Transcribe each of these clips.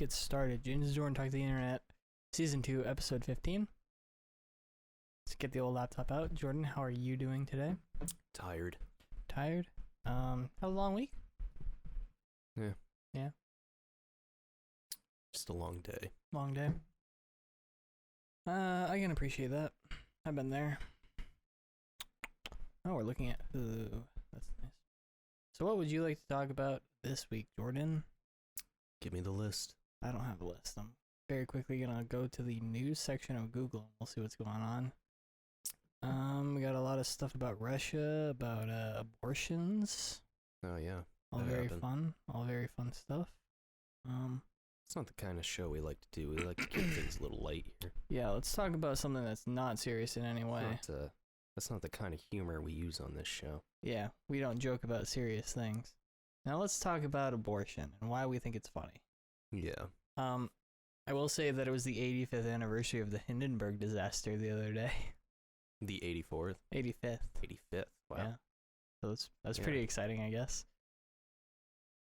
get started. James Jordan Talk to the Internet, Season 2, Episode 15. Let's get the old laptop out. Jordan, how are you doing today? Tired. Tired? Had a long week? Yeah. Yeah? Just a long day. Long day? I can appreciate that. I've been there. Oh, we're looking at... Ooh, that's nice. So what would you like to talk about this week, Jordan? Give me the list. I don't have a list. I'm very quickly going to go to the news section of Google and we'll see what's going on. We got a lot of stuff about Russia, about abortions. Oh, yeah. All very fun. All very fun stuff. It's not the kind of show we like to do. We like to keep things a little light here. Yeah, let's talk about something that's not serious in any way. That's not the kind of humor we use on this show. Yeah, we don't joke about serious things. Now let's talk about abortion and why we think it's funny. Yeah. I will say that it was the 85th anniversary of the Hindenburg disaster the other day. The 84th? 85th. 85th. Wow. Yeah. So that's pretty exciting, I guess.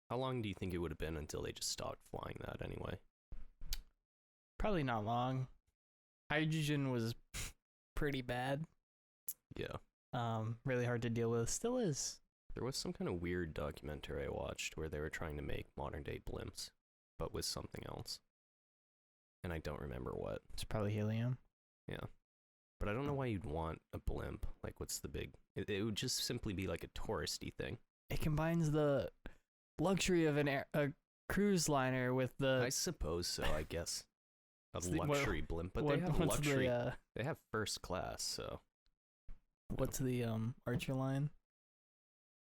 How long do you think it would have been until they just stopped flying that anyway? Probably not long. Hydrogen was pretty bad. Yeah. Really hard to deal with. Still is. There was some kind of weird documentary I watched where they were trying to make modern day blimps, but with something else. And I don't remember what. It's probably helium. Yeah. But I don't know why you'd want a blimp. Like, what's the big... It would just simply be like a touristy thing. It combines the luxury of a cruise liner with the... I suppose so, I guess. A luxury blimp, but they have luxury. They have first class, so... What's the Archer line?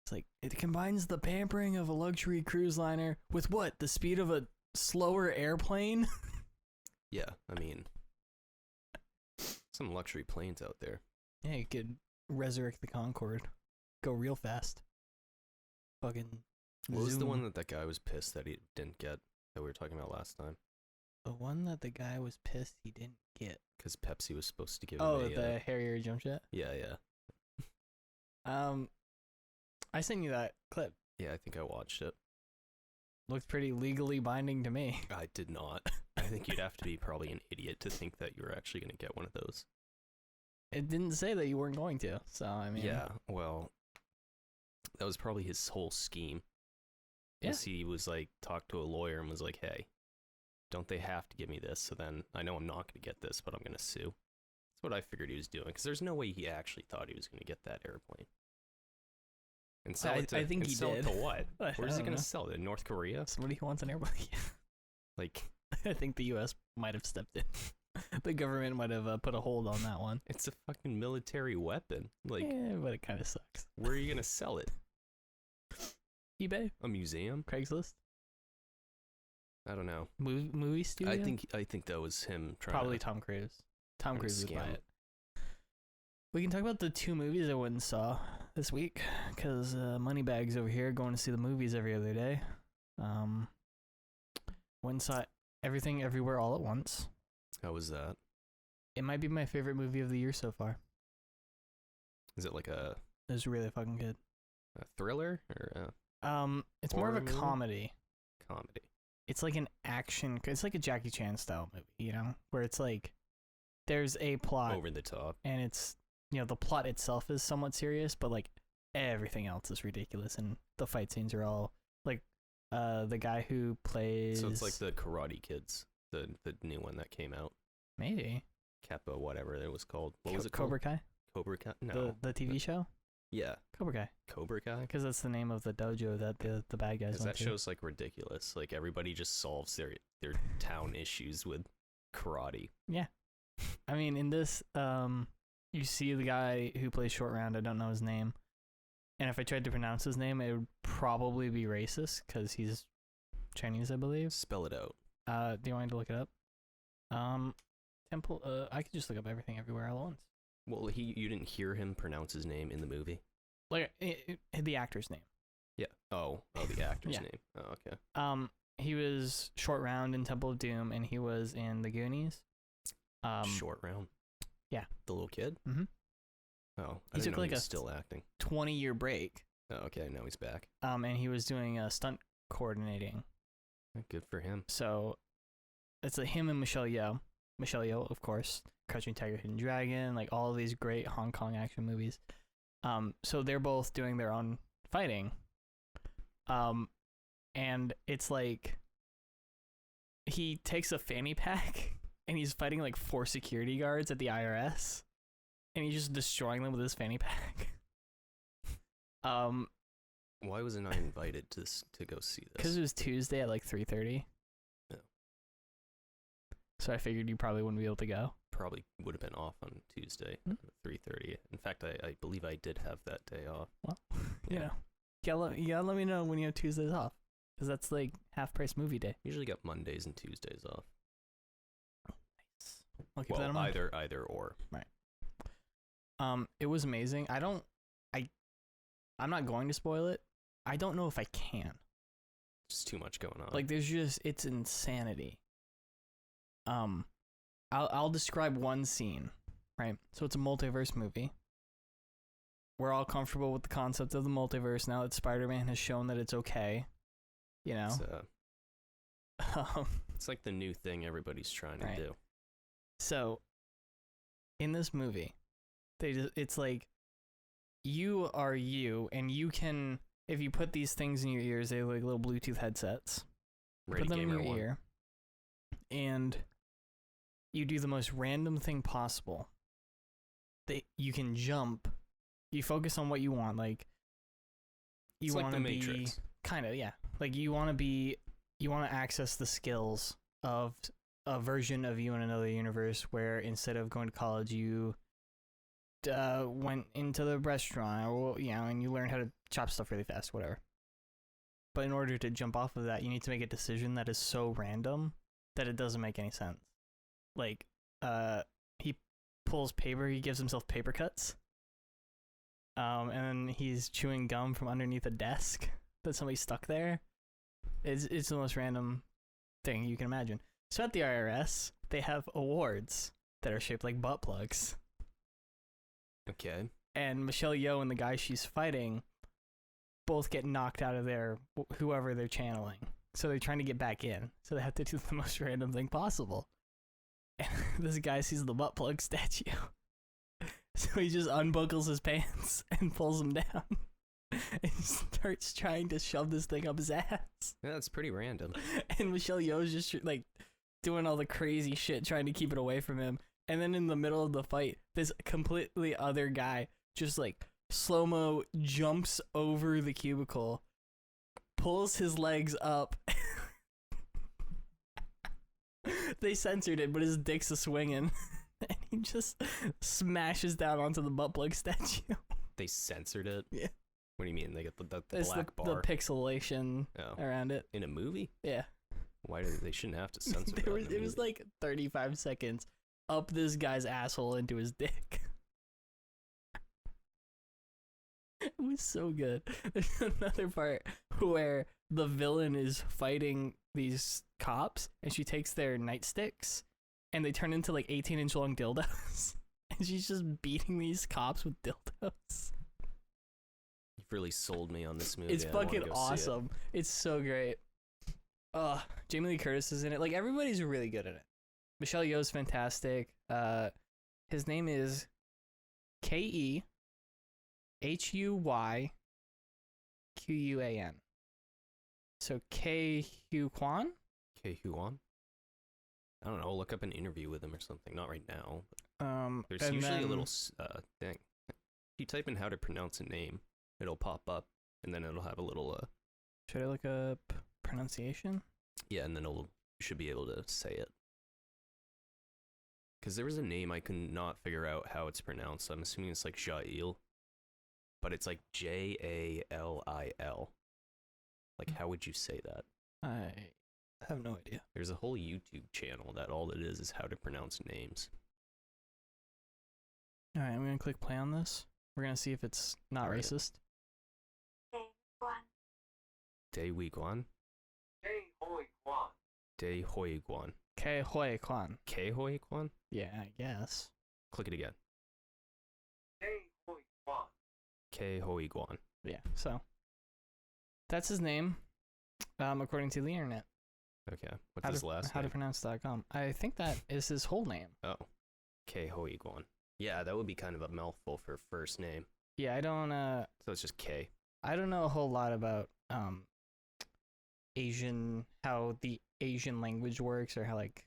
It's like, it combines the pampering of a luxury cruise liner with what? The speed of a slower airplane? Yeah, I mean... Some luxury planes out there. Yeah, you could resurrect the Concorde. Go real fast. Fucking What was the zoom. one that guy was pissed that he didn't get that we were talking about last time? The one that the guy was pissed he didn't get. Because Pepsi was supposed to give Oh, him the Harrier jump jet? Yeah, yeah. I sent you that clip. Yeah, I think I watched it. Looked pretty legally binding to me. I did not. I think you'd have to be probably an idiot to think that you were actually going to get one of those. It didn't say that you weren't going to, so I mean... Yeah, well, that was probably his whole scheme. Yeah. He was like, talked to a lawyer and was like, hey, don't they have to give me this? So then I know I'm not going to get this, but I'm going to sue. That's what I figured he was doing, because there's no way he actually thought he was going to get that airplane. And sell it to, I think he sell did. It to what? Where's he going know. to sell it? In North Korea? Somebody who wants an airplane. Like, I think the U.S. might have stepped in. The government might have put a hold on that one. it's a fucking military weapon. Like, Yeah, but it kind of sucks. where are you going to sell it? eBay? A museum? Craigslist? I don't know. Movie studio? I think that was him trying Probably to... Tom Cruise. Tom Trying to Cruise would buy scam. it. We can talk about the 2 movies I went and saw this week, because Moneybags over here going to see the movies every other day. Went and saw Everything Everywhere All at Once. How was that? It might be my favorite movie of the year so far. Is it like a It was really fucking good. thriller or It's more of a horror movie? comedy. comedy? It's like an action. It's like a Jackie Chan style movie, you know, where it's like there's a plot Over the top. and it's, you know, the plot itself is somewhat serious, but like everything else is ridiculous, and the fight scenes are all like the guy who plays. So it's like the Karate Kids, the new one that came out. maybe Kappa, whatever it was called. What was it called? Cobra Kai, Cobra Kai? No. the TV show Yeah. Cobra Kai, Cobra Kai? because that's the name of the dojo that the bad guys Because went that to. show's like ridiculous. Like everybody just solves their town issues with karate. Yeah, I mean in this you see the guy who plays Short Round. I don't know his name, and if I tried to pronounce his name, it would probably be racist because he's Chinese, I believe. Spell it out. Do you want me to look it up? Temple. I could just look up Everything Everywhere All at Once. Well, you didn't hear him pronounce his name in the movie? Like the actor's name. Yeah. Oh, the actor's Yeah. name. Oh, okay. He was Short Round in Temple of Doom, and he was in The Goonies. Short Round. yeah. The little kid? Mhm. Oh, He took like he was a still acting. 20-year break. Oh, okay, now he's back. And he was doing stunt coordinating. Good for him. So it's like him and Michelle Yeoh. Michelle Yeoh, of course, Crouching Tiger, Hidden Dragon, like all of these great Hong Kong action movies. So they're both doing their own fighting. And it's like he takes a fanny pack and he's fighting like 4 security guards at the IRS, and he's just destroying them with his fanny pack. Why wasn't I invited to go see this? Because it was Tuesday at like 3:30. Yeah. So I figured you probably wouldn't be able to go. Probably would have been off on Tuesday at 3:30. In fact, I believe I did have that day off. Well, you know, you gotta let me know when you have Tuesdays off, because that's like half price movie day. Usually got Mondays and Tuesdays off. Nice. I'll keep that in mind. Either or. Right. It was amazing. I'm not going to spoil it. I don't know if I can. Just too much going on. Like, it's insanity. I'll describe one scene, right? So it's a multiverse movie. We're all comfortable with the concept of the multiverse now that Spider-Man has shown that it's okay. You know? It's like the new thing everybody's trying to do. So, in this movie, it's like, you are you, and you can, if you put these things in your ears, they look like little Bluetooth headsets. Ready Put them in Gamer your 1. ear, and you do the most random thing possible. You can jump. You focus on what you want, like you want to be kind of, yeah. Like you want to access the skills of a version of you in another universe, where instead of going to college, you went into the restaurant, or and you learned how to chop stuff really fast, whatever. But in order to jump off of that, you need to make a decision that is so random that it doesn't make any sense. Like, he pulls paper, he gives himself paper cuts. And then he's chewing gum from underneath a desk that somebody stuck there. It's the most random thing you can imagine. So at the IRS, they have awards that are shaped like butt plugs. Okay. And Michelle Yeoh and the guy she's fighting both get knocked out of whoever they're channeling. So they're trying to get back in. So they have to do the most random thing possible. And this guy sees the butt plug statue. So he just unbuckles his pants and pulls them down. And starts trying to shove this thing up his ass. Yeah, that's pretty random. And Michelle Yeoh's just like doing all the crazy shit, trying to keep it away from him. And then in the middle of the fight, this completely other guy just like slow-mo jumps over the cubicle, pulls his legs up. They censored it, but his dick's a swinging. And he just smashes down onto the butt plug statue. They censored it? Yeah. What do you mean? They get the It's black bar? The pixelation around it. In a movie? Yeah. Why do they shouldn't have to censor that? It was like 35 seconds up this guy's asshole into his dick. It was so good. There's another part where the villain is fighting these cops, and she takes their nightsticks, and they turn into like 18-inch long dildos. And she's just beating these cops with dildos. You've really sold me on this movie. It's fucking awesome. It's so great. Jamie Lee Curtis is in it. Like, everybody's really good in it. Michelle Yeoh's fantastic. His name is Kehuyuan. So Kehuyuan? Kehuyuan? I don't know. Look up an interview with him or something. Not right now. There's and usually then, a little thing. If you type in how to pronounce a name, it'll pop up, and then it'll have a little. Should I look up pronunciation? Yeah, and then you should be able to say it. Because there was a name I could not figure out how it's pronounced. I'm assuming it's like Jail, but it's like Jalil. Like, how would you say that? I have no idea. There's a whole YouTube channel that all it is how to pronounce names. All right, I'm going to click play on this. We're going to see if it's not Right. racist. Daeguan? Daeguan. Kehuyuan. Kehuyuan? Yeah, I guess. Click it again. Kehuyuan. Yeah, so that's his name, according to the internet. Okay. What's his last name? howtopronounce.com. I think that is his whole name. Oh. K Hoiguan. Yeah, that would be kind of a mouthful for first name. Yeah, I don't So it's just K. I don't know a whole lot about how the Asian language works or how like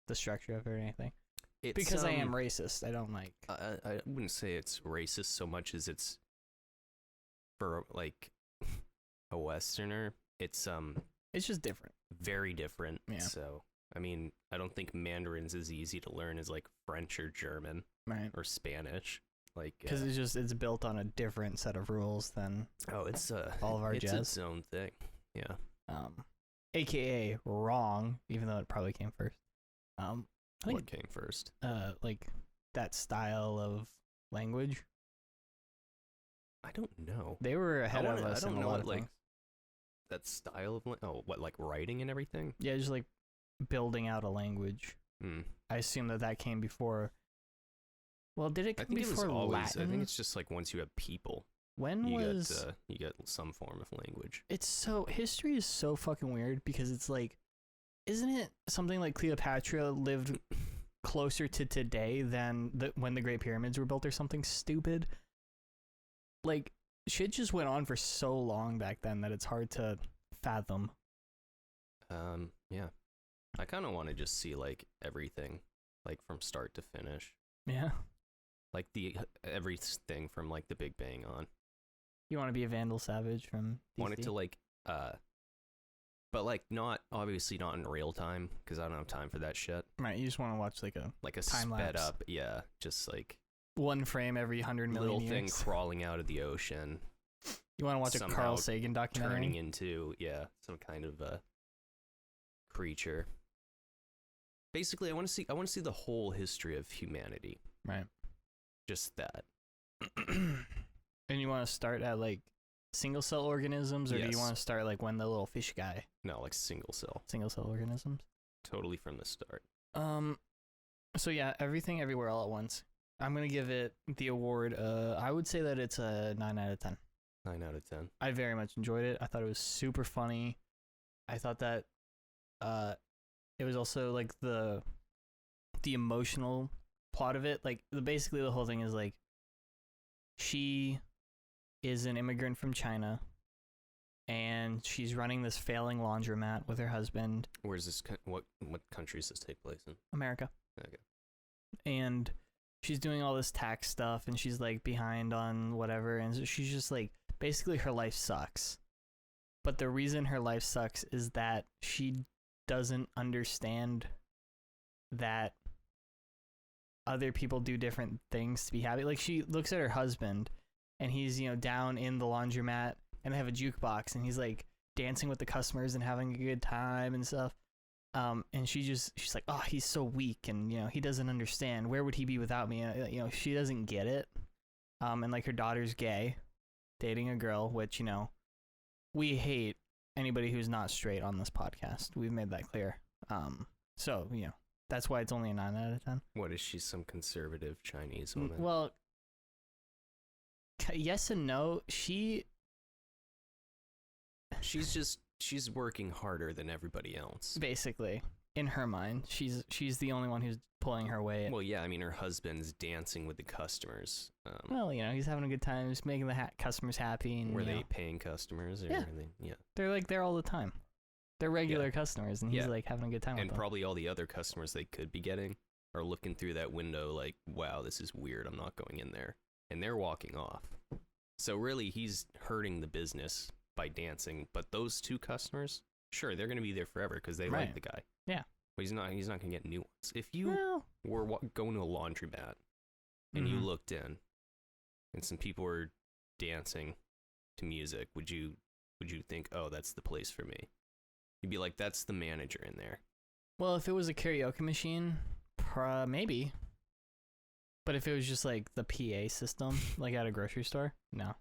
the structure of it or anything. Because I am racist. I don't like I wouldn't say it's racist so much as it's for like a Westerner. It's just different. very different. Yeah. So I mean, I don't think Mandarin's as easy to learn as like French or German Right. or Spanish. Like Because it's built on a different set of rules than it's all of our it's jazz. its own thing. Yeah. AKA wrong, even though it probably came first. I think What came first? like that style of language. I don't know. They were ahead of us. I don't in a know lot what of like things. that style of what like writing and everything. Yeah, just like building out a language. Hmm. I assume that came before. Well, did it I come think it was before always. Latin? I think it's just like once you have people, When you was get some form of language. it's so history is so fucking weird because it's like, isn't it something like Cleopatra lived closer to today than when the Great Pyramids were built or something stupid? Like shit just went on for so long back then that it's hard to fathom. Yeah. I kind of want to just see like everything, like from start to finish, Yeah. like everything from like the Big Bang on. You want to be a Vandal Savage from DC? Want it to like but like not obviously not in real time because I don't have time for that shit. Right, you just want to watch like a A time sped lapse. up, yeah, just like one frame every 100 million little years. thing crawling out of the ocean, You want to watch a somehow Carl Sagan documentary? turning into some kind of creature. Basically, I want to see the whole history of humanity. Right. Just that. And you want to start at like single cell organisms, or do you Yes. want to start like when the little fish guy? No, like single cell. Single cell organisms. Totally from the start. So yeah, everything, everywhere, all at once. I'm gonna give it the award. I would say that it's a 9 out of 10. 9 out of 10. I very much enjoyed it. I thought it was super funny. I thought that, it was also like the emotional plot of it. Like basically the whole thing is like, she is an immigrant from China, and she's running this failing laundromat with her husband. Where's this? What countries does this take place in? America. Okay. And she's doing all this tax stuff, and she's like behind on whatever, and so she's just like, basically her life sucks. But the reason her life sucks is that she doesn't understand that other people do different things to be happy. Like she looks at her husband, and he's, down in the laundromat, and they have a jukebox, and he's like dancing with the customers and having a good time and stuff. And she's like, oh, he's so weak, and he doesn't understand. Where would he be without me? She doesn't get it. And like her daughter's gay, dating a girl, which we hate anybody who's not straight on this podcast. We've made that clear. So that's why it's only a 9 out of 10. What is she? Some conservative Chinese woman? Well, yes and no. She's working harder than everybody else. Basically, in her mind, she's the only one who's pulling her weight. Well, yeah, I mean, her husband's dancing with the customers. Well, he's having a good time, just making the customers happy. And, were they paying customers? Or Yeah. Yeah. They're like there all the time. They're regular customers, and he's Yeah. like having a good time And with them. probably all the other customers they could be getting are looking through that window like, wow, this is weird. I'm not going in there. And they're walking off. So really, he's hurting the business by dancing. But those two customers, sure, they're going to be there forever because they like Right. the guy. Yeah. But he's not going to get new ones. If you Well, were going to a laundromat and you Mhm. looked in and some people were dancing to music, would you think, oh, that's the place for me? You'd be like, that's the manager in there. well, if it was a karaoke machine, maybe. But if it was just like the PA system, like at a grocery store, no.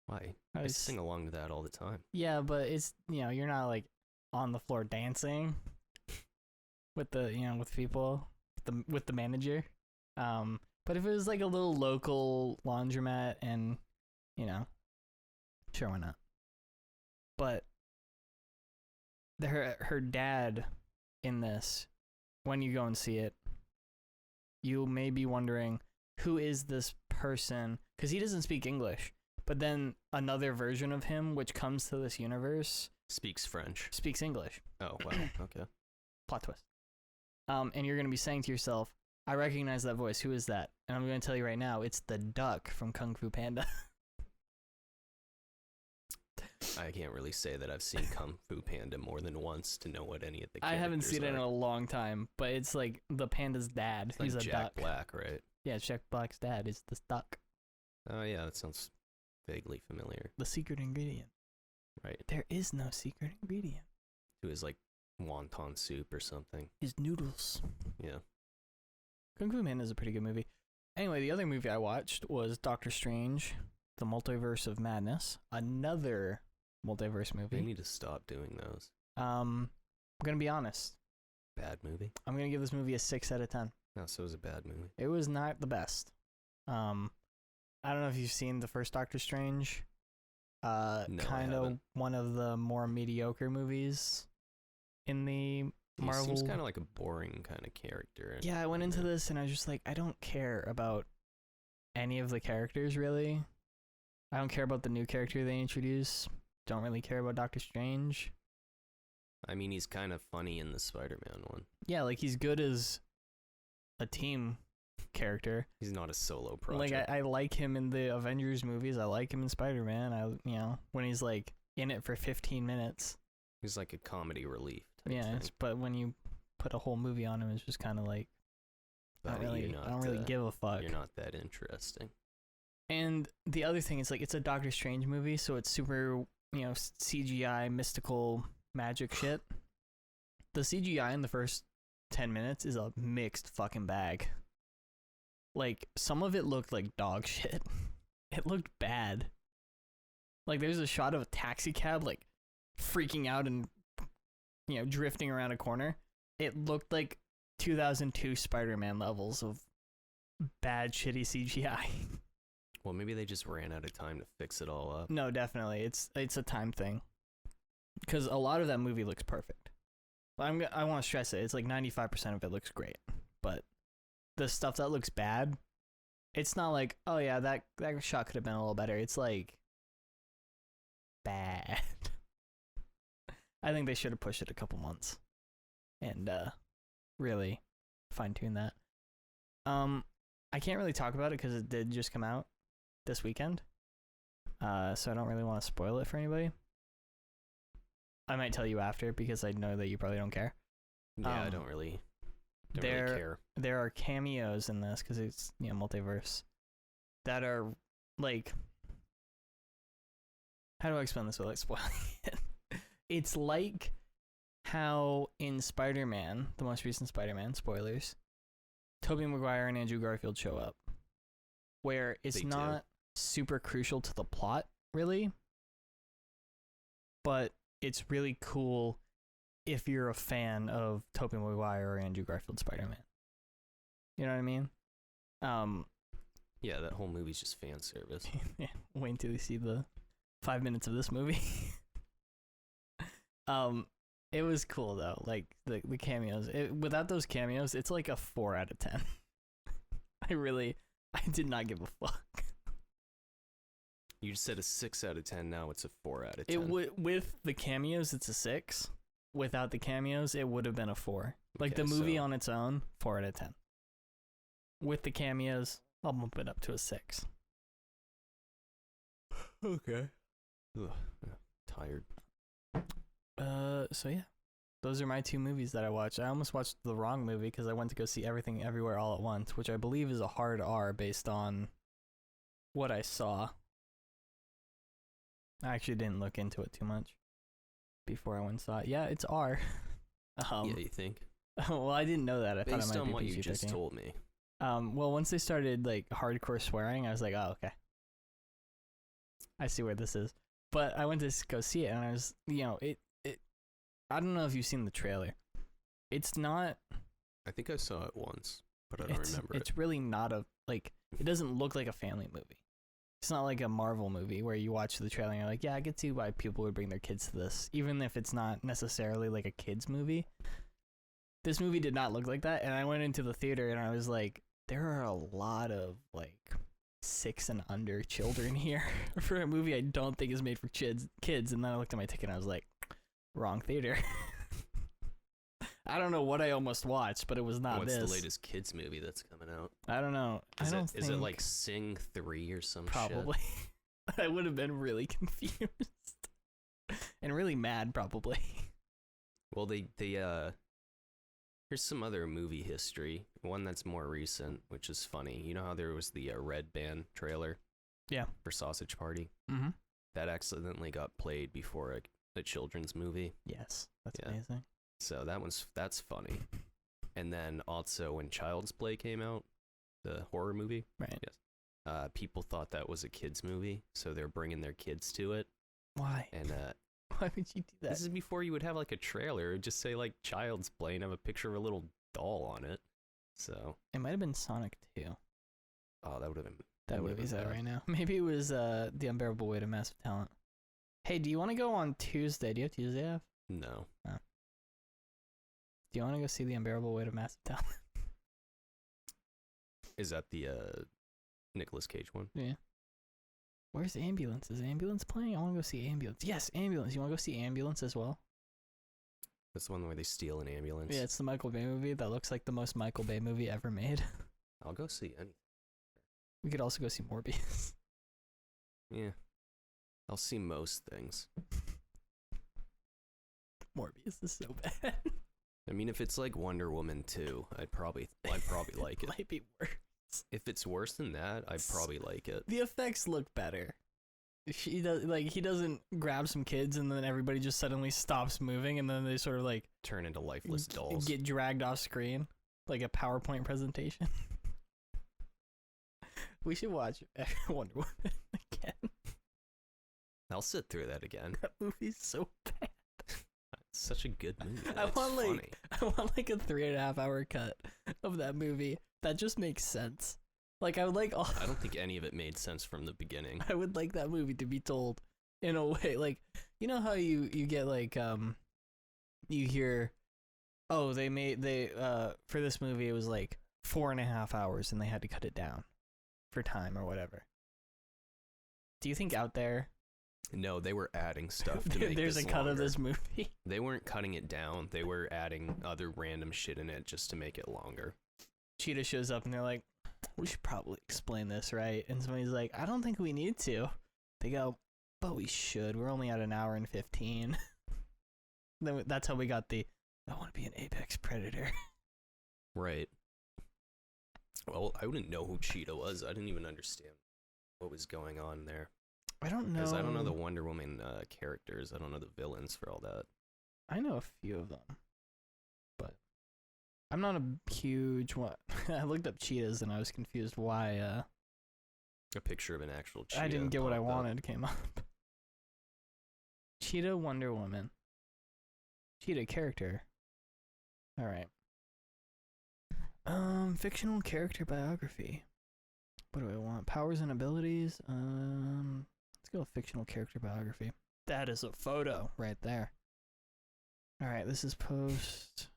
Why? I I was- sing along to that all the time. Yeah, but it's you're not like on the floor dancing with the with people with the manager. But if it was like a little local laundromat and sure, why not? But her dad in this, when you go and see it, you may be wondering, who is this person? Because he doesn't speak English. But then another version of him, which comes to this universe, Speaks French. speaks English. Oh, wow. Okay. Plot twist. And you're going to be saying to yourself, I recognize that voice. Who is that? And I'm going to tell you right now, it's the duck from Kung Fu Panda. I can't really say that I've seen Kung Fu Panda more than once to know what any of the I characters haven't seen it in are. a long time, but it's like the panda's dad. It's He's like a Jack duck. Black, right? Yeah, Jack Black's dad is this duck. Oh, yeah, that sounds vaguely familiar. The secret ingredient. Right. There is no secret ingredient. It was like wonton soup or something. Is noodles. Yeah. Kung Fu Panda is a pretty good movie. Anyway, the other movie I watched was Doctor Strange, The Multiverse of Madness. Another multiverse They movie. need to stop doing those. I'm going to be honest. Bad movie? I'm going to give this movie a 6 out of 10. No, so it was a bad movie. It was not the best. I don't know if you've seen the first Doctor Strange. No, I Kind of haven't. one of the more mediocre movies in the Marvel. He seems kind of like a boring kind of character. Yeah, I went into this and I was just like, I don't care about any of the characters really. I don't care about the new character they introduce. Don't really care about Doctor Strange. I mean, he's kind of funny in the Spider-Man one. Yeah, like he's good as a team character. He's not a solo Like project. I like him in the Avengers movies. I like him in Spider-Man. When he's like in it for 15 minutes. He's like a comedy relief type Yeah, thing. but when you put a whole movie on him, it's just kind of like I But don't really give a fuck. You're not that interesting. And the other thing is like it's a Doctor Strange movie, so it's super, CGI mystical magic shit. The CGI in the first 10 minutes is a mixed fucking bag. Like some of it looked like dog shit. It looked bad. Like there's a shot of a taxi cab like freaking out and drifting around a corner. It looked like 2002 Spider-Man levels of bad shitty CGI. Well, maybe they just ran out of time to fix it all up. No, definitely. It's a time thing. Because a lot of that movie looks perfect. I want to stress it. It's like 95% of it looks great. But the stuff that looks bad, it's not like, oh yeah, that shot could have been a little better. It's like bad. I think they should have pushed it a couple months and really fine-tune that. I can't really talk about it because it did just come out this weekend. So I don't really want to spoil it for anybody. I might tell you after because I know that you probably don't care. Yeah, I don't really care. There are cameos in this because it's multiverse that are like, how do I explain this without spoiling it? It's like how in Spider-Man, the most recent Spider-Man, spoilers, Tobey Maguire and Andrew Garfield show up, where it's They not super crucial to the plot, really, but it's really cool if you're a fan of Tobey Maguire or Andrew Garfield Spider-Man. You know what I mean? Yeah, that whole movie's just fan service. Yeah, wait until you see the 5 minutes of this movie. It was cool though, like the cameos. Without those cameos, it's like a 4 out of 10. I did not give a fuck. You just said a 6 out of 10. Now it's a 4 out of 10. With the cameos, it's a 6. Without the cameos, it would have been a 4. Like Okay, the movie so- on its own, 4 out of 10. With the cameos, I'll bump it up to a 6. Okay. Ugh, tired. So yeah, those are my 2 movies that I watched. I almost watched the wrong movie because I went to go see Everything Everywhere All at Once, which I believe is a hard R based on what I saw. I actually didn't look into it too much before I went and saw it. Yeah, it's R. Yeah, you think? Well, I didn't know that. I thought it Based might on be what you just PG-13. told me. Well, once they started like hardcore swearing, I was like, oh, okay. I see where this is. But I went to go see it, and I was, it. I don't know if you've seen the trailer. It's not. I think I saw it once, but I don't remember it. It's really not it doesn't look like a family movie. It's not like a Marvel movie where you watch the trailer and you're like, yeah, I could see why people would bring their kids to this, even if it's not necessarily like a kids movie. This movie did not look like that, and I went into the theater and I was like, there are a lot of like 6 and under children here for a movie I don't think is made for kids. And then I looked at my ticket and I was like, wrong theater. I don't know what I almost watched, but it was not What's this. the latest kids movie that's coming out? I don't know. Is it like Sing 3 or some probably. shit? I would have been really confused and really mad, probably. Well, they here's some other movie history. One that's more recent, which is funny. You know how there was the Red Band trailer? Yeah. For Sausage Party? Mm-hmm. That accidentally got played before a children's movie. Yes, that's Yeah. amazing. So that's funny. And then also when Child's Play came out, the horror movie, Right. yes, people thought that was a kids movie, so they're bringing their kids to it. Why? And Why would you do that? this is before you would have like a trailer. It would just say like Child's Play and have a picture of a little doll on it. So It might have been Sonic 2. that would have been That would've movie's been out bad. right now. Maybe it was The Unbearable Weight of Massive Talent. Hey, do you want to go on Tuesday? Do you have Tuesday off? No. Do you want to go see The Unbearable Weight of Massive Talent? Is that the Nicolas Cage one? Yeah. Where's Ambulance? Is Ambulance playing? I want to go see Ambulance. Yes, Ambulance. You want to go see Ambulance as well? That's the one where they steal an ambulance. Yeah, it's the Michael Bay movie that looks like the most Michael Bay movie ever made. I'll go see any. We could also go see Morbius. Yeah. I'll see most things. Morbius is so bad. I mean, if it's like Wonder Woman 2, I'd probably like it. Might be worse. If it's worse than that, I'd probably like it. The effects look better. He doesn't grab some kids and then everybody just suddenly stops moving and then they sort of like Turn into lifeless dolls. get dragged off screen like a PowerPoint presentation. We should watch Wonder Woman again. I'll sit through that again. That movie's so bad. It's such a good movie. I It's want funny. I want like a 3.5 hour cut of that movie that just makes sense. Like I would like all. I don't think any of it made sense from the beginning. I would like that movie to be told in a way like, you know how you get like you hear, oh, they for this movie it was like 4.5 hours and they had to cut it down for time or whatever. Do you think out there No, they were adding stuff to make there's this a cut of longer. this movie? They weren't cutting it down. They were adding other random shit in it just to make it longer. Cheetah shows up and they're like, we should probably explain this, right? And somebody's like, I don't think we need to. They go, but we should. We're only at 1 hour and 15. Then that's how we got the, I want to be an apex predator. Right. Well, I wouldn't know who Cheetah was. I didn't even understand what was going on there. I don't know. Because I don't know the Wonder Woman characters. I don't know the villains for all that. I know a few of them. But I'm not a huge one. I looked up cheetahs and I was confused why A picture of an actual cheetah. I didn't get what I popped up. wanted came up. Cheetah Wonder Woman. Cheetah character. All right. Fictional character biography. What do I want? Powers and abilities. Let's go with fictional character biography. That is a photo right there. All right, this is post.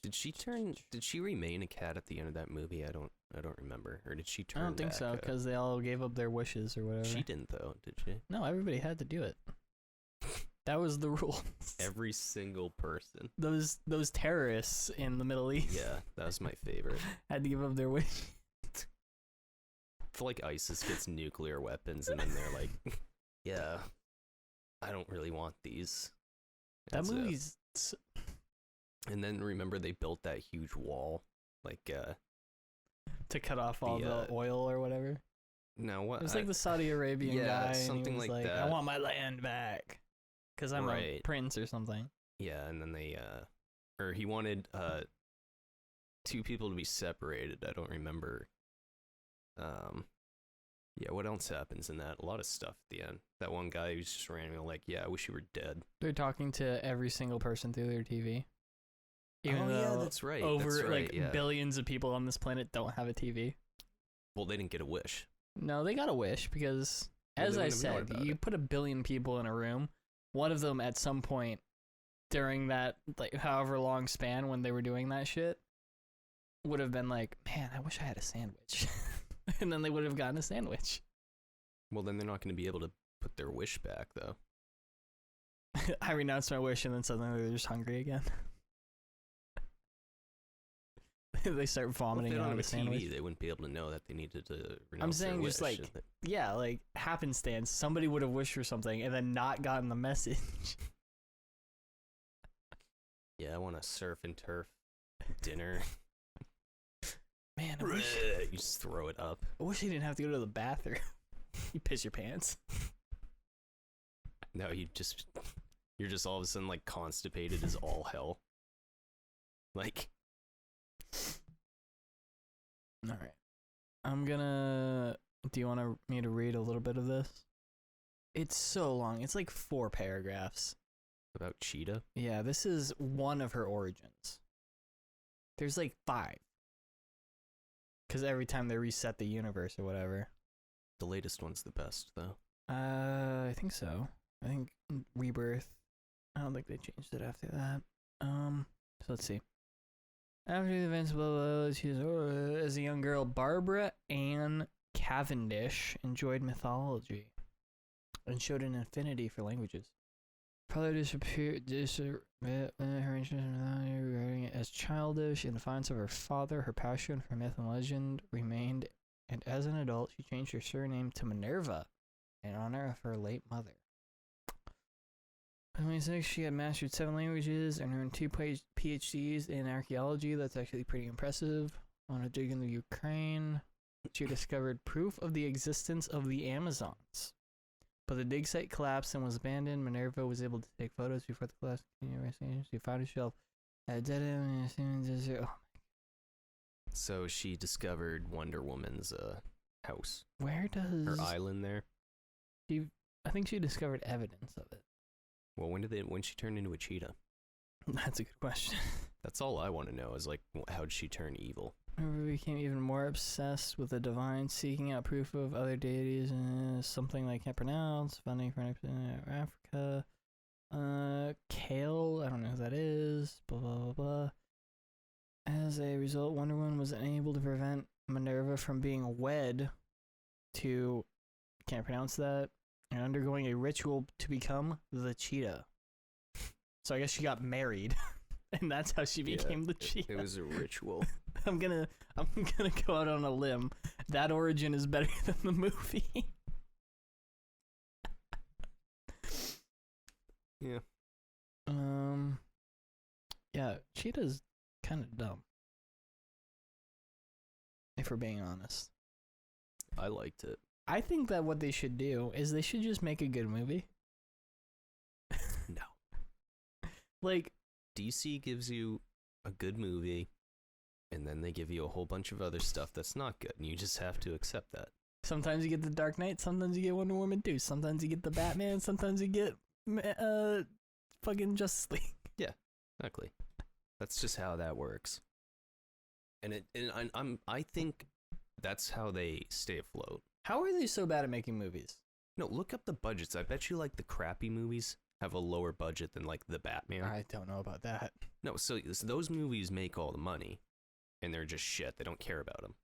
Did she remain a cat at the end of that movie? I don't remember. Or did she I turn don't think back so because they all gave up their wishes or whatever. She didn't though, did she? No, everybody had to do it. That was the rule. Every single person. Those terrorists in the Middle East Yeah, that was my favorite. had to give up their wish. I feel like ISIS gets nuclear weapons and then they're like, yeah, I don't really want these. That And so- movie's And then remember they built that huge wall, like to cut off all The, the oil or whatever. no what? It was like the Saudi Arabian yeah, guy, and he something was like like, I that. want my land back because I'm a Right. prince or something. Yeah, and then they or he wanted two people to be separated. I don't remember. Yeah, what else happens in that? A lot of stuff at the end. That one guy who's just randomly like, yeah, I wish you were dead. They're talking to every single person through their TV. Even oh though yeah, that's right. over that's right, like yeah. billions of people on this planet don't have a TV. Well, they didn't get a wish. No, they got a wish because, Well, as they I wouldn't have known said, about you it. put 1 billion people in a room. One of them at some point during that, like, however long span when they were doing that shit would have been like, man, I wish I had a sandwich. And then they would have gotten a sandwich. Well, then they're not going to be able to put their wish back, though. I renounced my wish and then suddenly they're just hungry again. They start Well, if vomiting they don't out have of a the sandwich. TV, they wouldn't be able to know that they needed to renounce saying their just, wish. like, yeah, like happenstance. Somebody would have wished for something and then not gotten the message. Yeah, I want a surf and turf dinner. Man, You just throw it up. I wish you didn't have to go to the bathroom. You piss your pants. No, you're just all of a sudden like constipated as all hell. Like, All right. I'm gonna. Do you want me to read a little bit of this? It's so long. It's like 4 paragraphs. about Cheetah. Yeah, this is one of her origins. There's like 5. Because every time they reset the universe or whatever. The latest one's the best, though. I think so. I think Rebirth. I don't think they changed it after that. So let's see. After the events, blah, blah, blah, she's as a young girl, Barbara Ann Cavendish enjoyed mythology and showed an affinity for languages. Probably disappeared. Her interest in mythology regarding it as childish. In defiance of her father, her passion for myth and legend remained, and as an adult, she changed her surname to Minerva in honor of her late mother. By 26, she had mastered 7 languages and earned 2 PhDs in archaeology. That's actually pretty impressive. On a dig in the Ukraine, she discovered proof of the existence of the Amazons. But the dig site collapsed and was abandoned. Minerva was able to take photos before the collapse. She found herself at a dead end in the desert. Oh, So she discovered Wonder Woman's house, where does her island there. I think she discovered evidence of it. Well, when she turned into a cheetah? That's a good question. That's all I want to know is like, how did she turn evil? Minerva became even more obsessed with the divine, seeking out proof of other deities and something I can't pronounce. Funding for Africa. Kale, I don't know who that is. Blah blah blah blah. As a result, Wonder Woman was unable to prevent Minerva from being wed to, can't pronounce that, and undergoing a ritual to become the cheetah. So I guess she got married, and that's how she became the cheetah. It was a ritual. I'm gonna go out on a limb. That origin is better than the movie. Yeah. Yeah, Cheetah's kind of dumb. If we're being honest. I liked it. I think that what they should do is they should just make a good movie. No. Like, DC gives you a good movie, and then they give you a whole bunch of other stuff that's not good, and you just have to accept that. sometimes you get the Dark Knight, sometimes you get Wonder Woman 2, sometimes you get the Batman, sometimes you get fucking Justice League. Exactly. That's just how that works. And I think that's how they stay afloat. How are they so bad at making movies? No, look up the budgets. I bet you like the crappy movies have a lower budget than like the Batman. I don't know about that. No, so those movies make all the money, and they're just shit. They don't care about them.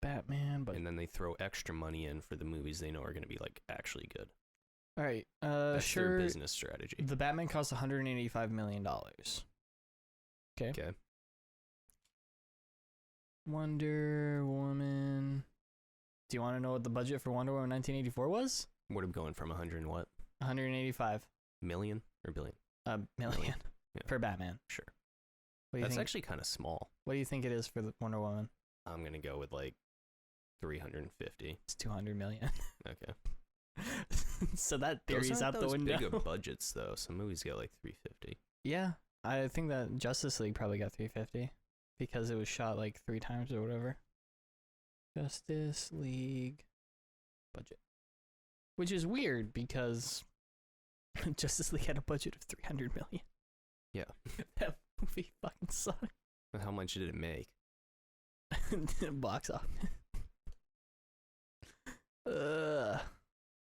Batman, but And then they throw extra money in for the movies they know are going to be like actually good. all right. That's their Sure. business strategy. The Batman cost $185 million. Okay. Wonder Woman. Do you want to know what the budget for Wonder Woman 1984 was? What are we going from 100 and what? 185 Million or billion? million Yeah. for Batman. Sure. What do you That's think? actually kind of small. What do you think it is for the Wonder Woman? I'm going to go with like 350. It's 200 million. Okay. So that Those theory's aren't out the those window. big of budgets though. Some movies get like 350. Yeah, I think that Justice League probably got 350 because it was shot like 3 times or whatever. Justice League budget, which is weird because Justice League had a budget of 300 million. Yeah. That movie fucking sucked. How much did it make? Box office.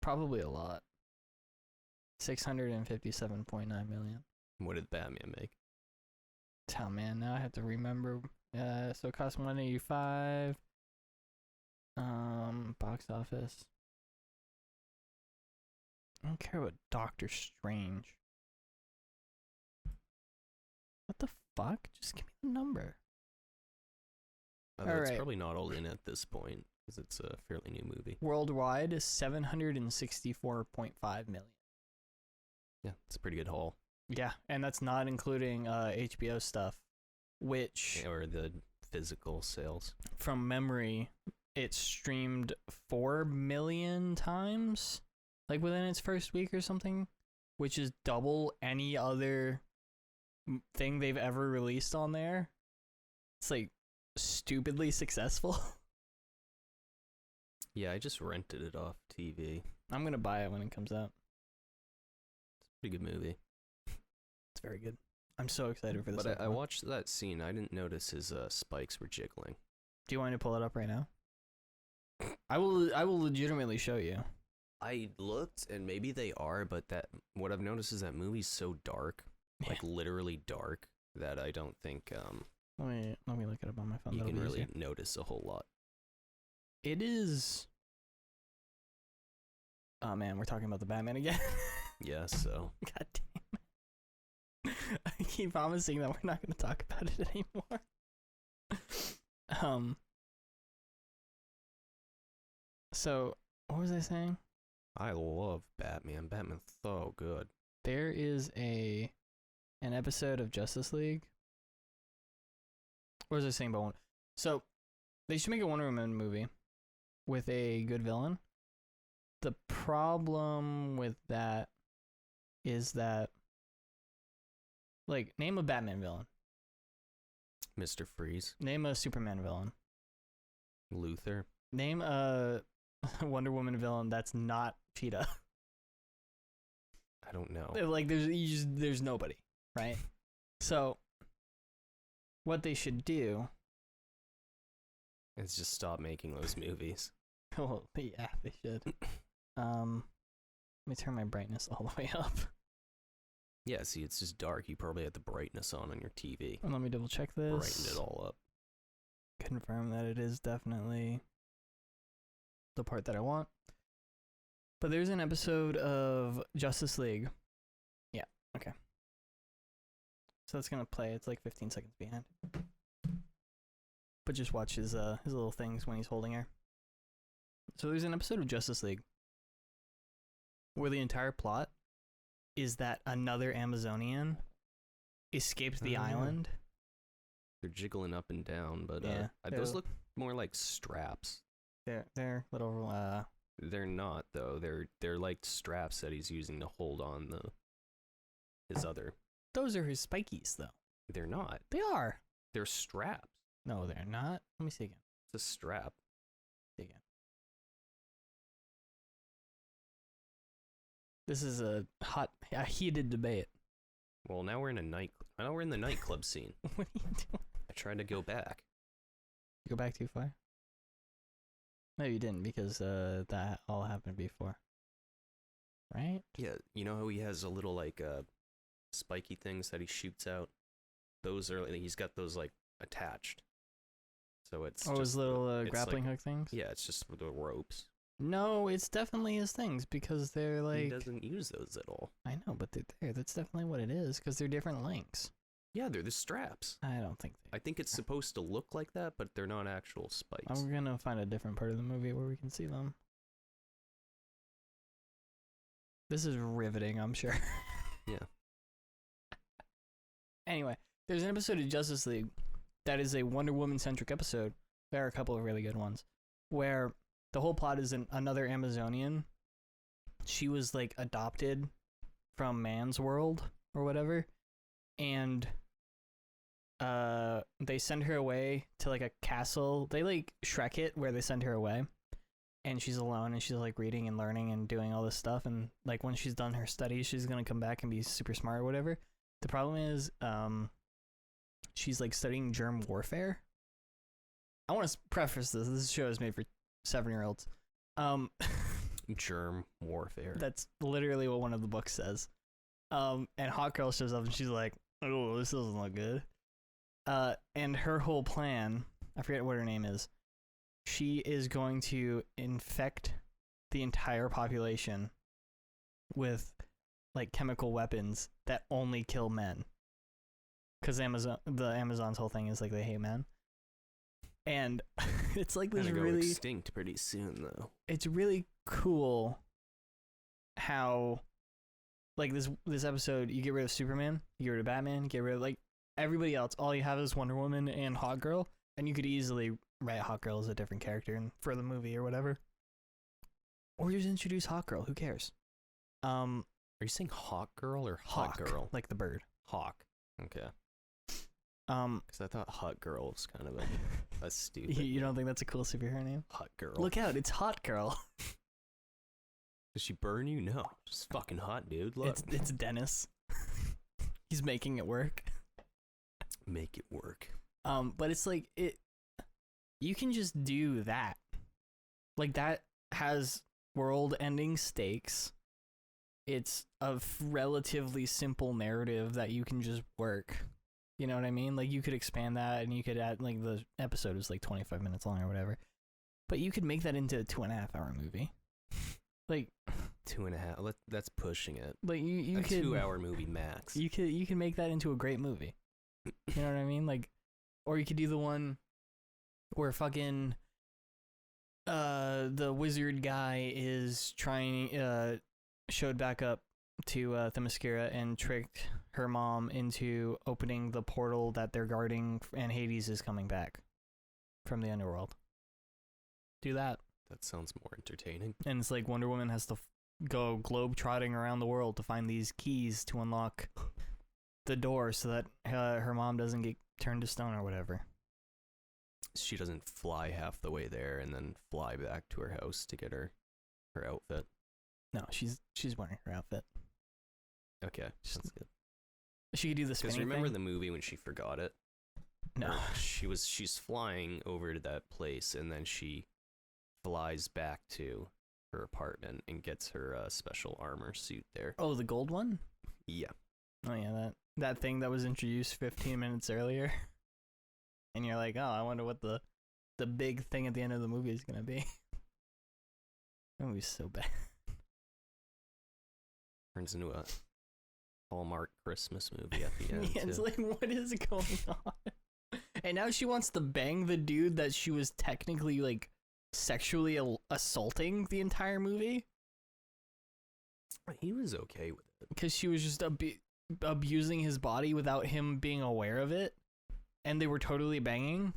Probably a lot. 657.9 million. What did Batman make? Oh man, now I have to remember. So it cost 185. Box office. I don't care about Doctor Strange. What the fuck? Just give me the number. It's Alright. probably not all in at this point because it's a fairly new movie. Worldwide is 764.5 million. Yeah, it's a pretty good haul. Yeah, and that's not including HBO stuff, which Or the physical sales. from memory, it streamed 4 million times, like within its first week or something, which is double any other thing they've ever released on there. It's like stupidly successful. Yeah, I just rented it off TV. I'm gonna buy it when it comes out. It's a pretty good movie. It's very good. I'm so excited for this. But I watched that scene. I didn't notice his spikes were jiggling. Do you want me to pull it up right now? I will legitimately show you. I looked, and maybe they are, but what I've noticed is that movie's so dark, like literally dark, that I don't think Let me look it up on my phone. you That'll can be really easier. notice a whole lot. It is. Oh man, we're talking about the Batman again. Yeah, so God damn it. I keep promising that we're not going to talk about it anymore. So what was I saying? I love Batman. Batman's so good. There is an episode of Justice League. What was I saying about one? So they should make a Wonder Woman movie with a good villain. The problem with that is that, like, name a Batman villain. Mr. Freeze, Name a Superman villain. Luther. Name a Wonder Woman villain that's not Cheetah. I don't know. Like, there's nobody, right? So what they should do. It's just stop making those movies. Well, yeah, they should. Let me turn my brightness all the way up. Yeah, see, it's just dark. You probably had the brightness on your TV. And let me double check this. Brightened it all up. Confirm that it is definitely the part that I want. But there's an episode of Justice League. Yeah, okay. So that's gonna play. It's like 15 seconds behind. But just watch his little things when he's holding her. So there's an episode of Justice League where the entire plot is that another Amazonian escapes the island. They're jiggling up and down, but Yeah, those look more like straps. They're little They're not though. They're like straps that he's using to hold on his other. those are his spikies though. They're not. They are. They're straps. No, they're not. Let me see again. It's a strap. See again. This is a heated debate. Well, now we're in the nightclub scene. What are you doing? I tried to go back. You go back too far? No, you didn't, because that all happened before. Right? Yeah, you know how he has a little like spiky things that he shoots out. He's got those like attached. So it's His little it's grappling like, hook things? Yeah, it's just the ropes. No, it's definitely his things, because they're like... He doesn't use those at all. I know, but they're there. That's definitely what it is, because they're different lengths. Yeah, they're the straps. I don't think they... I think it's supposed to look like that, but they're not actual spikes. I'm gonna find a different part of the movie where we can see them. This is riveting, I'm sure. Yeah. Anyway, there's an episode of Justice League that is a Wonder Woman-centric episode. There are a couple of really good ones, where the whole plot is another Amazonian. She was, like, adopted from man's world or whatever, and they send her away to, like, a castle. They, like, Shrek it, where they send her away, and she's alone, and she's, like, reading and learning and doing all this stuff, and, like, when she's done her studies, she's gonna come back and be super smart or whatever. The problem is, she's, like, studying germ warfare. I want to preface this. This show is made for 7-year-olds. Germ warfare. That's literally what one of the books says. And Hot Girl shows up and she's like, "Oh, this doesn't look good." And her whole plan, I forget what her name is. She is going to infect the entire population with like chemical weapons that only kill men. Because the Amazon's whole thing is like they hate men. And it's like this Gonna go really extinct pretty soon though. it's really cool how like this episode you get rid of Superman, you get rid of Batman, you get rid of like everybody else. All you have is Wonder Woman and Hot Girl, and you could easily write Hot Girl as a different character for the movie or whatever. Or just introduce Hot Girl, who cares? Are you saying Hawk Girl or Hot Hawk, Girl? like the bird. Hawk. Okay. Because I thought Hot Girl was kind of a stupid. You don't think that's a cool superhero name? Hot Girl. Look out, it's Hot Girl. Does she burn you? No. Just fucking hot, dude. Look. It's Dennis. He's making it work. Make it work. But it's like you can just do that. Like that has world-ending stakes. It's a relatively simple narrative that you can just work. You know what I mean? Like you could expand that and you could add like the episode is like 25 minutes long or whatever. But you could make that into a 2.5-hour movie. Like 2.5. That's pushing it. Like you a could 2-hour movie max. You can make that into a great movie. You know what I mean? Like, or you could do the one where fucking the wizard guy is trying showed back up to Themyscira and tricked her mom into opening the portal that they're guarding, and Hades is coming back from the underworld. Do that. That sounds more entertaining. And it's like Wonder Woman has to go globe-trotting around the world to find these keys to unlock the door so that her mom doesn't get turned to stone or whatever. She doesn't fly half the way there and then fly back to her house to get her outfit. No, she's wearing her outfit. Okay, that's good. She could do the spinning Because remember thing. the movie when she forgot it? No. Or she's flying over to that place and then she flies back to her apartment and gets her special armor suit there. Oh, the gold one? Yeah. Oh yeah, that thing that was introduced 15 minutes earlier. And you're like, oh, I wonder what the big thing at the end of the movie is gonna be. That movie's so bad. Turns into a Hallmark Christmas movie at the end. Yeah, it's too. like, what is going on? And now she wants to bang the dude that she was technically like sexually assaulting the entire movie. He was okay with it. Because she was just abusing his body without him being aware of it. And they were totally banging.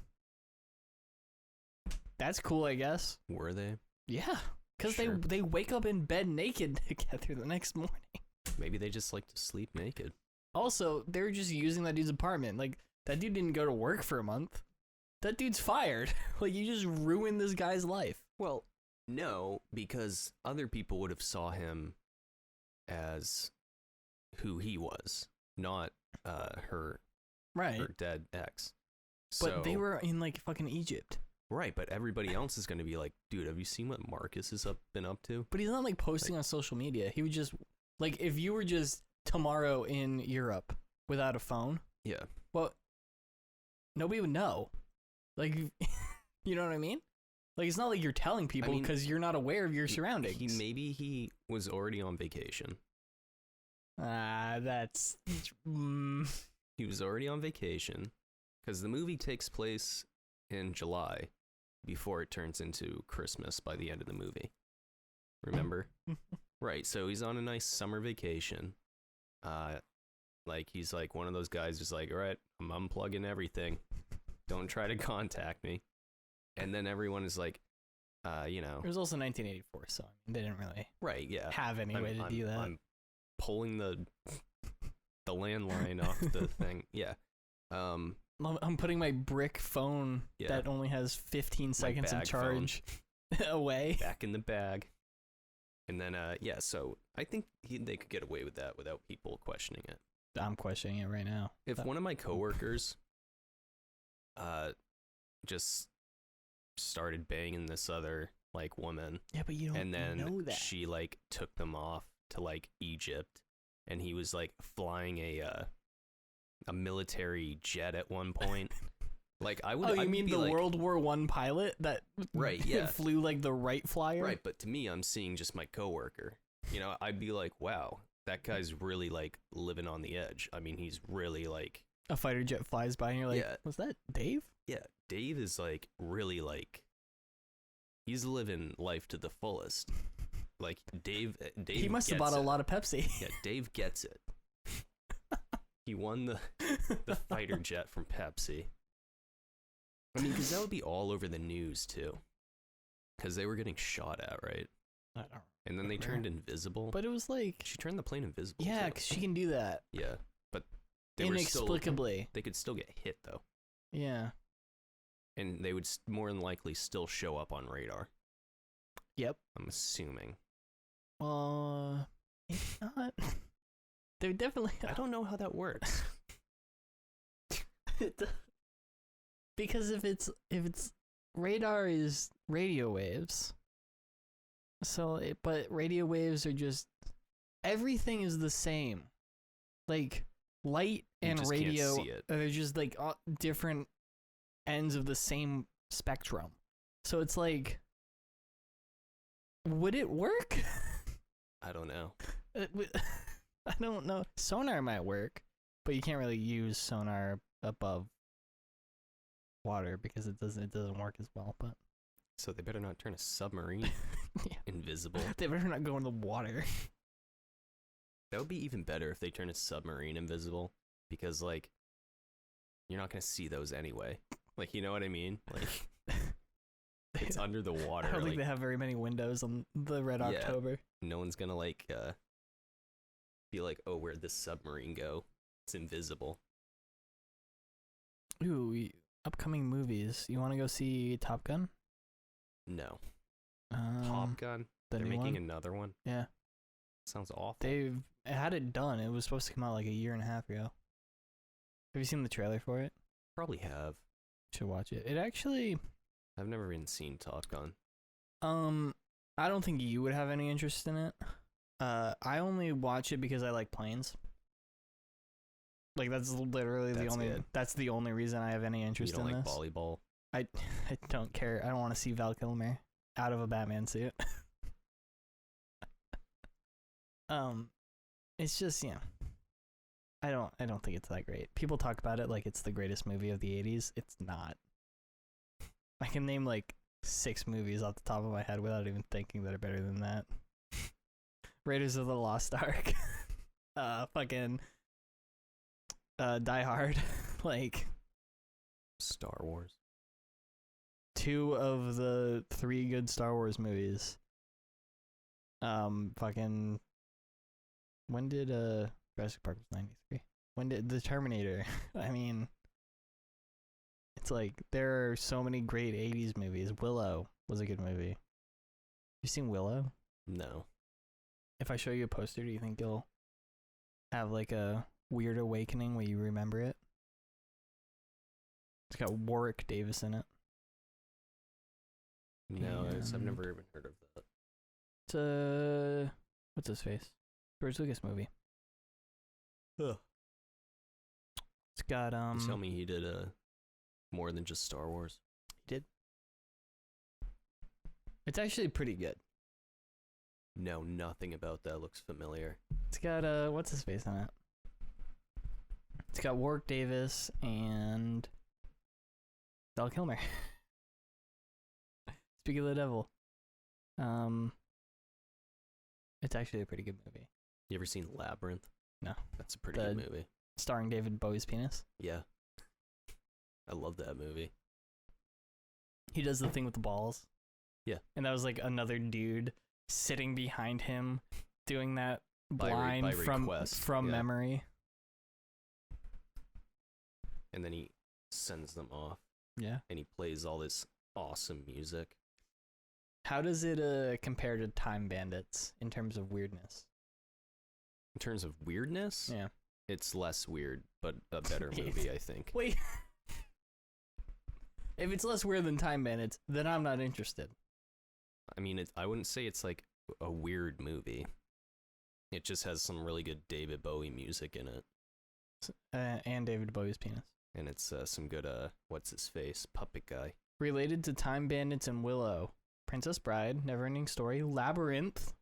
That's cool, I guess. Were they? Yeah. Because Sure. they wake up in bed naked together the next morning. Maybe they just like to sleep naked. Also, they were just using that dude's apartment. Like, that dude didn't go to work for a month. That dude's fired. Like, you just ruined this guy's life. Well, no, because other people would have saw him as who he was, not her Right. dead ex. But they So- were in, like, fucking Egypt. right, but everybody else is going to be like, dude, have you seen what Marcus has been up to? But he's not, like, posting on social media. He would just, like, if you were just tomorrow in Europe without a phone, Yeah. well, nobody would know. Like, you know what I mean? Like, it's not like you're telling people mean, because you're not aware of your surroundings. Maybe he was already on vacation. That's... He was already on vacation because the movie takes place in July before it turns into Christmas by the end of the movie. Remember? Right, so he's on a nice summer vacation. Like he's like one of those guys who's like, all right, I'm unplugging everything. Don't try to contact me. And then everyone is like, you know. It was also 1984, so they didn't really Right, yeah. have any way to do that. I'm pulling the landline off the thing. Yeah. I'm putting my brick phone Yeah. that only has 15 seconds of bag charge away. Back in the bag. And then, yeah, so I think they could get away with that without people questioning it. I'm questioning it right now. If one of my coworkers just started banging this other like woman. Yeah, but you don't And then know that. she like took them off to like Egypt, and he was like flying a military jet at one point. Like I would. Oh, I you would mean be the like, World War I pilot that Right, yeah. flew like the Wright Flyer? Right, but to me, I'm seeing just my coworker. You know, I'd be like, wow, that guy's really like living on the edge. I mean, he's really like, A fighter jet flies by and you're like, Yeah. was that Dave? yeah, Dave is like really like, he's living life to the fullest. Like Dave He must have gets bought a it. lot of Pepsi. Yeah, Dave gets it. He won the fighter jet from Pepsi. I mean, because that would be all over the news too. Because they were getting shot at, right? I don't And then they remember. turned invisible. But it was like, She turned the plane invisible. yeah, too. because she can do that Yeah, but they were still, inexplicably. they could still get hit though, Yeah. and they would more than likely still show up on radar. Yep. I'm assuming. Maybe not. They're definitely. I don't know how that works. Because if it's radar is radio waves. So, but radio waves are just, everything is the same. Like light You and just can't radio see it. are just like different ends of the same spectrum. So it's like, would it work? I don't know. I don't know. Sonar might work, but you can't really use sonar above water because it doesn't work as well. But So they better not turn a submarine Yeah. invisible. They better not go in the water. That would be even better if they turn a submarine invisible, because like you're not gonna see those anyway. Like, you know what I mean? Like it's under the water. I don't think like, they have very many windows on the Red Yeah. October. no one's gonna like be like, oh, where'd this submarine go? It's invisible. Ooh, upcoming movies. You want to go see Top Gun? No. Top Gun. the They're new making one? another one. Yeah. Sounds awful. They've had it done. It was supposed to come out like a year and a half ago. Have you seen the trailer for it? Probably have. Should watch it. It actually, I've never even seen Top Gun. I don't think you would have any interest in it. I only watch it because I like planes. Like that's literally That's that's the only reason I have any You interest don't in like this. volleyball? I don't care. I don't want to see Val Kilmer out of a Batman suit. It's just, I don't think it's that great. People talk about it like it's the greatest movie of the 80s. It's not. I can name like 6 movies off the top of my head without even thinking that are better than that. Raiders of the Lost Ark. Fucking Die Hard. Like Star Wars. 2 of the 3 good Star Wars movies. Fucking when did Jurassic Park was 93. When did The Terminator? I mean, it's like there are so many great 80s movies. Willow was a good movie. You seen Willow? No. If I show you a poster, do you think you'll have like a weird awakening where you remember it? It's got Warwick Davis in it. No, I've And- never even heard of that. It's what's his face? George Lucas movie. Ugh. It's got You tell me he did more than just Star Wars. It's actually pretty good. No, nothing about that looks familiar. It's got what's his face in it? It's got Warwick Davis and Val Kilmer. Speak of the Devil. It's actually a pretty good movie. You ever seen Labyrinth? No. That's a pretty The- good movie. Starring David Bowie's penis. Yeah. I love that movie. He does the thing with the balls. Yeah. And that was like another dude sitting behind him doing that By blind from request, yeah. memory. And then he sends them off Yeah. and he plays all this awesome music. How does it compare to Time Bandits in terms of weirdness? In terms of weirdness, Yeah. it's less weird, but a better Yes. movie, I think. Wait. If it's less weird than Time Bandits, then I'm not interested. I mean, I wouldn't say it's like a weird movie. It just has some really good David Bowie music in it. And David Bowie's penis. And it's some good, what's his face? Puppet guy. Related to Time Bandits and Willow, Princess Bride, Neverending Story, Labyrinth,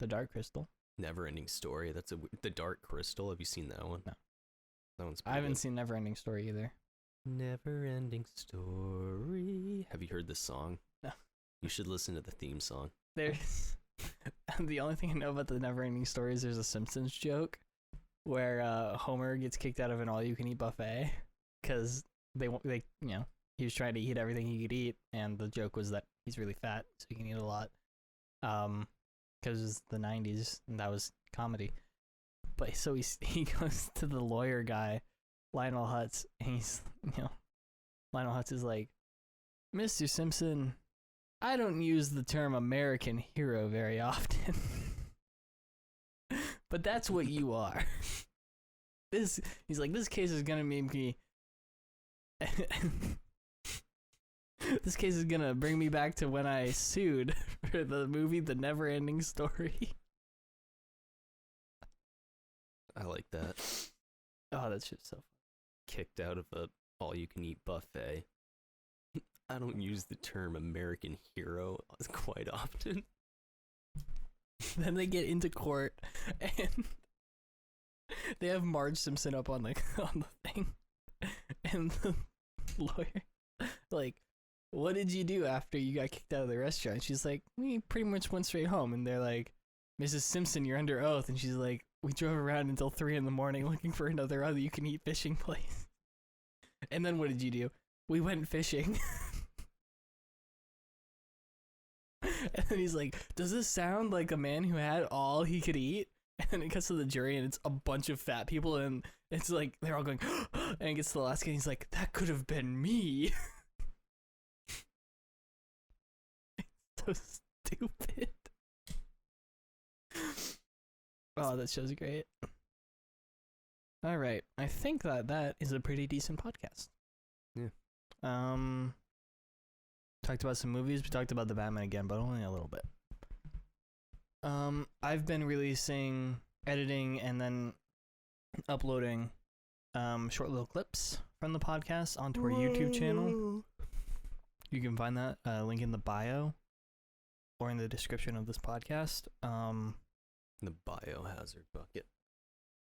The Dark Crystal. Neverending Story. That's The Dark Crystal. Have you seen that one? No. That one's I haven't good. seen Neverending Story either. Neverending Story. Have you heard this song? No. You should listen to the theme song. There's the only thing I know about the Neverending Story is there's a Simpsons joke where Homer gets kicked out of an all-you-can-eat buffet because they he was trying to eat everything he could eat, and the joke was that he's really fat, so he can eat a lot. Because it's the 90s, and that was comedy. But so he goes to the lawyer guy, Lionel Hutz, and Lionel Hutz is like, Mr. Simpson, I don't use the term American hero very often. But that's what you are. He's like, this case is gonna make me this case is gonna bring me back to when I sued for the movie The Neverending Story. I like that. Oh, that's just so funny. Kicked out of a all-you-can-eat buffet. I don't use the term American hero quite often. Then they get into court and they have Marge Simpson up on the thing, and the lawyer like, what did you do after you got kicked out of the restaurant? She's like, we pretty much went straight home. And they're like, Mrs. Simpson, you're under oath. And she's like, we drove around until 3 a.m. looking for another all-you-can-eat fishing place. And then what did you do? We went fishing. And then he's like, does this sound like a man who had all he could eat? And then it gets to the jury, and it's a bunch of fat people, and it's like, they're all going, and it gets to the last guy, and he's like, that could have been me. It's so stupid. Oh, that show's great. All right, I think that is a pretty decent podcast. Yeah. Talked about some movies. We talked about the Batman again, but only a little bit. I've been releasing, editing, and then uploading short little clips from the podcast onto our YouTube channel. You can find that link in the bio or in the description of this podcast. The biohazard bucket.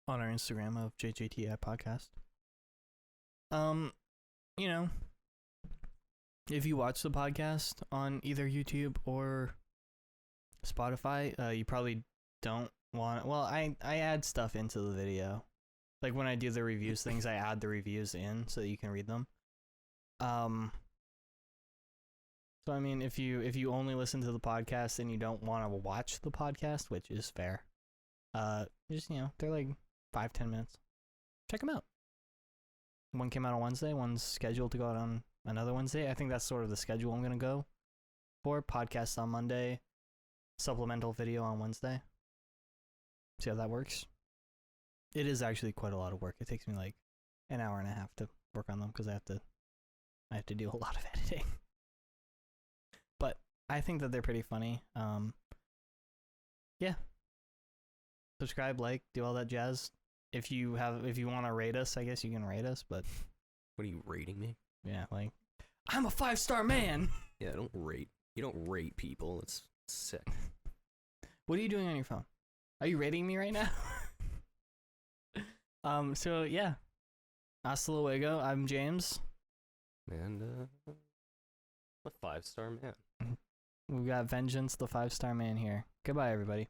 On our Instagram of JJTI Podcast. If you watch the podcast on either YouTube or Spotify, you probably don't want. Well, I add stuff into the video, like when I do the reviews things, I add the reviews in so that you can read them. So I mean, if you only listen to the podcast and you don't want to watch the podcast, which is fair, just they're like 5-10 minutes. Check them out. One came out on Wednesday. One's scheduled to go out on another Wednesday. I think that's sort of the schedule I'm gonna go for. Podcast on Monday, supplemental video on Wednesday. See how that works. It is actually quite a lot of work. It takes me like an hour and a half to work on them because I have to do a lot of editing. But I think that they're pretty funny. Yeah. Subscribe, like, do all that jazz. If you want to rate us, I guess you can rate us, but What are you rating me? yeah, like, I'm a 5-star man. Yeah, don't rate. You don't rate people. It's sick. What are you doing on your phone? Are you rating me right now? So yeah. Hasta luego. I'm James. And a 5-star man. We've got Vengeance, the 5-star man here. Goodbye, everybody.